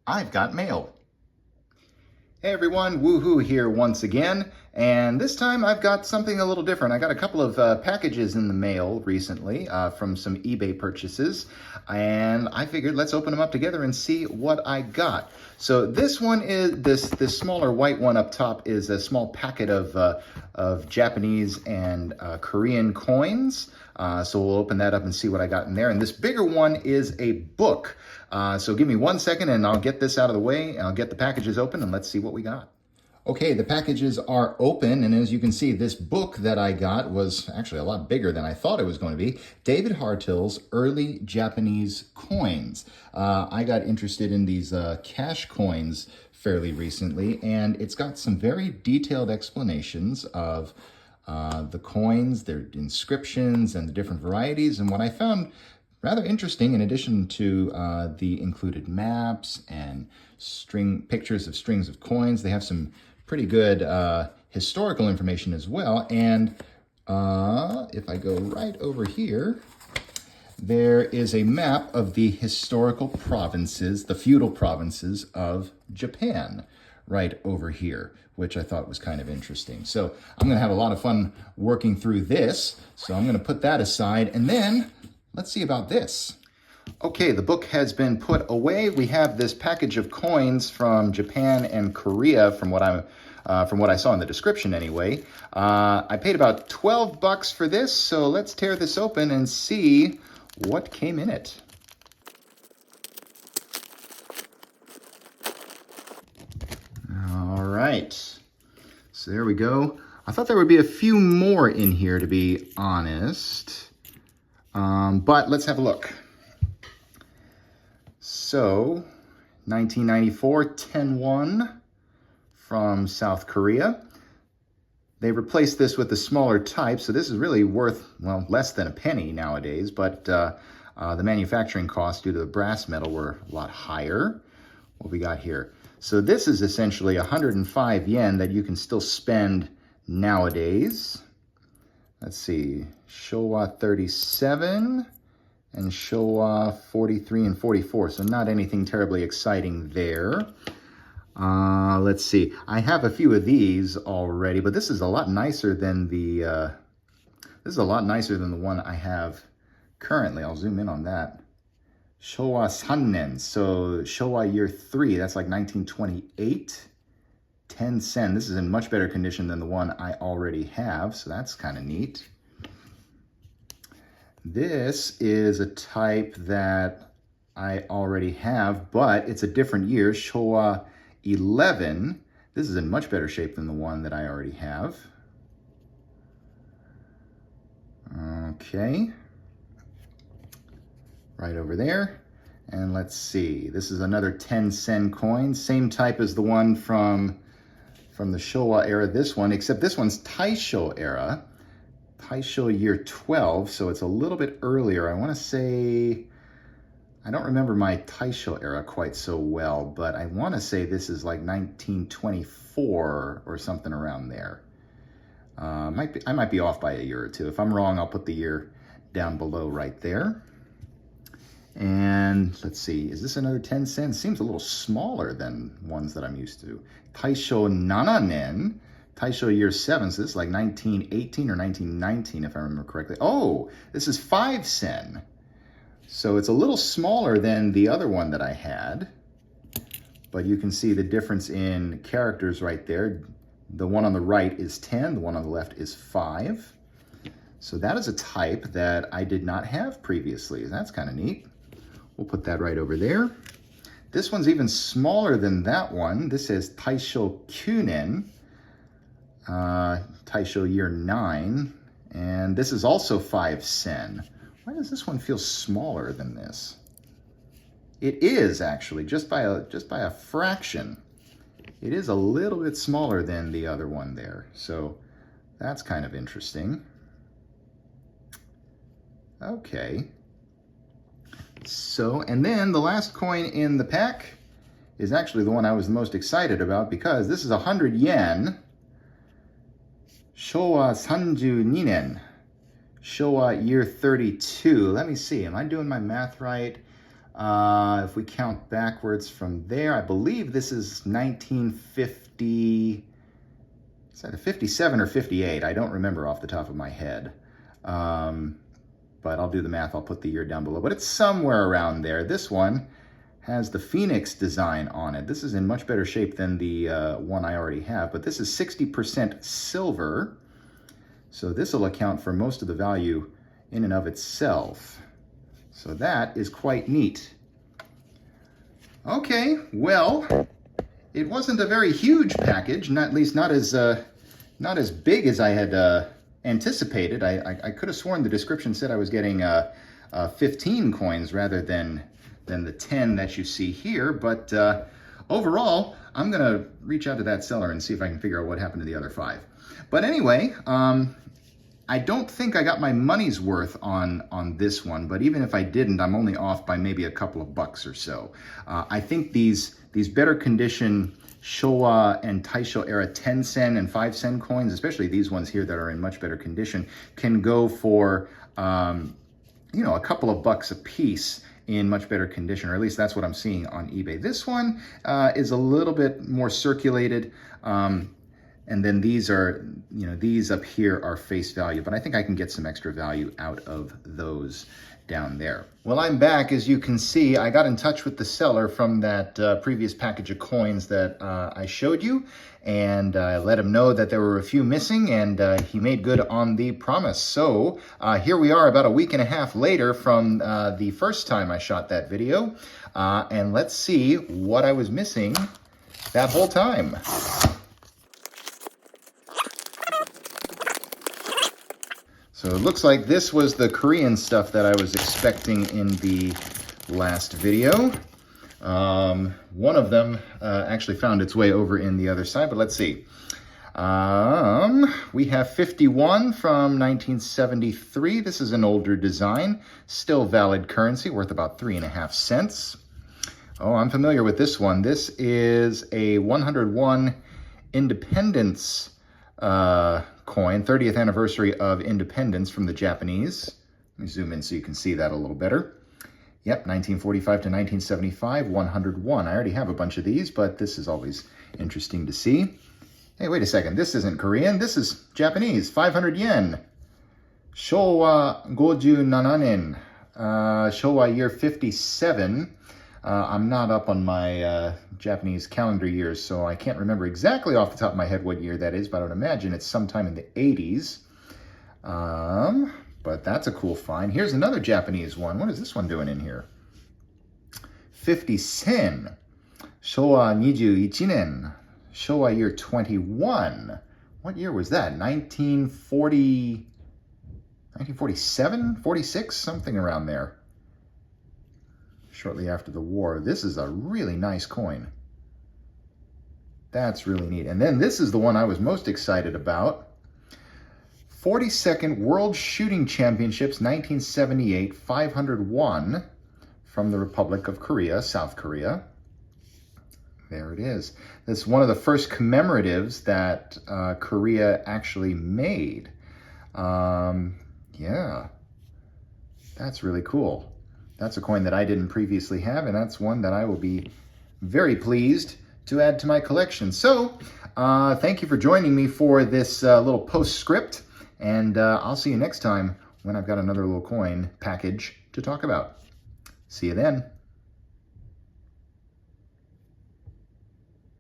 I've got mail. Hey everyone, woohoo here once again, and this time I've got something a little different. I got a couple of packages in the mail recently from some eBay purchases, and I figured let's open them up together and see what I got. So this one is, this smaller white one up top is a small packet of Japanese and Korean coins. So we'll open that up and see what I got in there. And this bigger one is a book. So give me 1 second and I'll get this out of the way. I'll get the packages open and let's see what we got. Okay, the packages are open, and as you can see, this book that I got was actually a lot bigger than I thought it was going to be. David Hartill's Early Japanese Coins. I got interested in these cash coins fairly recently, and it's got some very detailed explanations of the coins, their inscriptions, and the different varieties. And what I found rather interesting, in addition to the included maps and pictures of strings of coins, they have some pretty good historical information as well. And if I go right over here, there is a map of the historical provinces, the feudal provinces of Japan, right over here, which I thought was kind of interesting. So I'm going to have a lot of fun working through this. So I'm going to put that aside, and then let's see about this. Okay, the book has been put away. We have this package of coins from Japan and Korea, from what I saw in the description anyway. I paid about $12 for this, so let's tear this open and see what came in it. All right, so there we go. I thought there would be a few more in here, to be honest, but let's have a look. So, 1994 10-won from South Korea. They replaced this with the smaller type, so this is really worth, well, less than a penny nowadays, but the manufacturing costs due to the brass metal were a lot higher. What we got here? So this is essentially 105 yen that you can still spend nowadays. Let's see, Showa 37 and Showa 43 and 44, so not anything terribly exciting there. Let's see, I have a few of these already, but this is a lot nicer than the one I have currently. I'll zoom in on that. Showa Sannen, so Showa year 3, that's like 1928. 10 sen. This is in much better condition than the one I already have, so that's kind of neat. This is a type that I already have, but it's a different year, Showa 11. This is in much better shape than the one that I already have. Okay. Right over there. And let's see, this is another 10 sen coin, same type as the one from the Showa era, this one, except this one's Taisho era. Taisho year 12, so it's a little bit earlier. I want to say, I don't remember my Taisho era quite so well, but I want to say this is like 1924 or something around there. I might be off by a year or two. If I'm wrong, I'll put the year down below right there. And let's see, is this another 10 cents? Seems a little smaller than ones that I'm used to. Taisho Nananen, Taisho year 7, so this is like 1918 or 1919 if I remember correctly. Oh, this is 5 sen. So it's a little smaller than the other one that I had, but you can see the difference in characters right there. The one on the right is 10, the one on the left is 5. So that is a type that I did not have previously. That's kind of neat. We'll put that right over there. This one's even smaller than that one. This says Taisho Kyunen, Taisho year 9, and this is also 5 sen. Why does this one feel smaller than this? It is actually, just by a fraction. It is a little bit smaller than the other one there. So that's kind of interesting. Okay. So, and then the last coin in the pack is actually the one I was the most excited about, because this is 100 yen. Showa 32 nen. Showa year 32. Let me see, am I doing my math right? If we count backwards from there, I believe this is 1950, is that a 57 or 58? I don't remember off the top of my head. But I'll do the math. I'll put the year down below. But it's somewhere around there. This one has the Phoenix design on it. This is in much better shape than the one I already have. But this is 60% silver. So this will account for most of the value in and of itself. So that is quite neat. Okay, well, it wasn't a very huge package, at least not as big as I had anticipated. I could have sworn the description said I was getting 15 coins rather than the 10 that you see here. But overall, I'm gonna reach out to that seller and see if I can figure out what happened to the other 5. But anyway, I don't think I got my money's worth on this one, but even if I didn't, I'm only off by maybe a couple of bucks or so. I think these better condition Showa and Taisho era 10 sen and 5 sen coins, especially these ones here that are in much better condition, can go for you know, a couple of bucks a piece in much better condition, or at least that's what I'm seeing on eBay. This one is a little bit more circulated. And then these are, you know, these up here are face value, but I think I can get some extra value out of those down there. Well, I'm back. As you can see, I got in touch with the seller from that previous package of coins that I showed you, and I let him know that there were a few missing, and he made good on the promise. So here we are about a week and a half later from the first time I shot that video, and let's see what I was missing that whole time. So it looks like this was the Korean stuff that I was expecting in the last video. One of them actually found its way over in the other side, but let's see. We have 51 from 1973. This is an older design, still valid currency, worth about 3.5 cents. Oh, I'm familiar with this one. This is a 101 Independence coin, 30th anniversary of independence from the Japanese. Let me zoom in so you can see that a little better. Yep, 1945 to 1975, 101. I already have a bunch of these, but this is always interesting to see. Hey, wait a second. This isn't Korean. This is Japanese. 500 yen. Showa 57 nen. Showa year 57. I'm not up on my Japanese calendar years, so I can't remember exactly off the top of my head what year that is, but I would imagine it's sometime in the 80s. But that's a cool find. Here's another Japanese one. What is this one doing in here? 50 sen. Showa 21 nen. Showa year 21. What year was that? 1940, 1947? 46? Something around there. Shortly after the war. This is a really nice coin. That's really neat. And then this is the one I was most excited about. 42nd World Shooting Championships 1978, 501 from the Republic of Korea, South Korea. There it is. This is one of the first commemoratives that Korea actually made. Yeah, that's really cool. That's a coin that I didn't previously have, and that's one that I will be very pleased to add to my collection. So, thank you for joining me for this little postscript, and I'll see you next time when I've got another little coin package to talk about. See you then.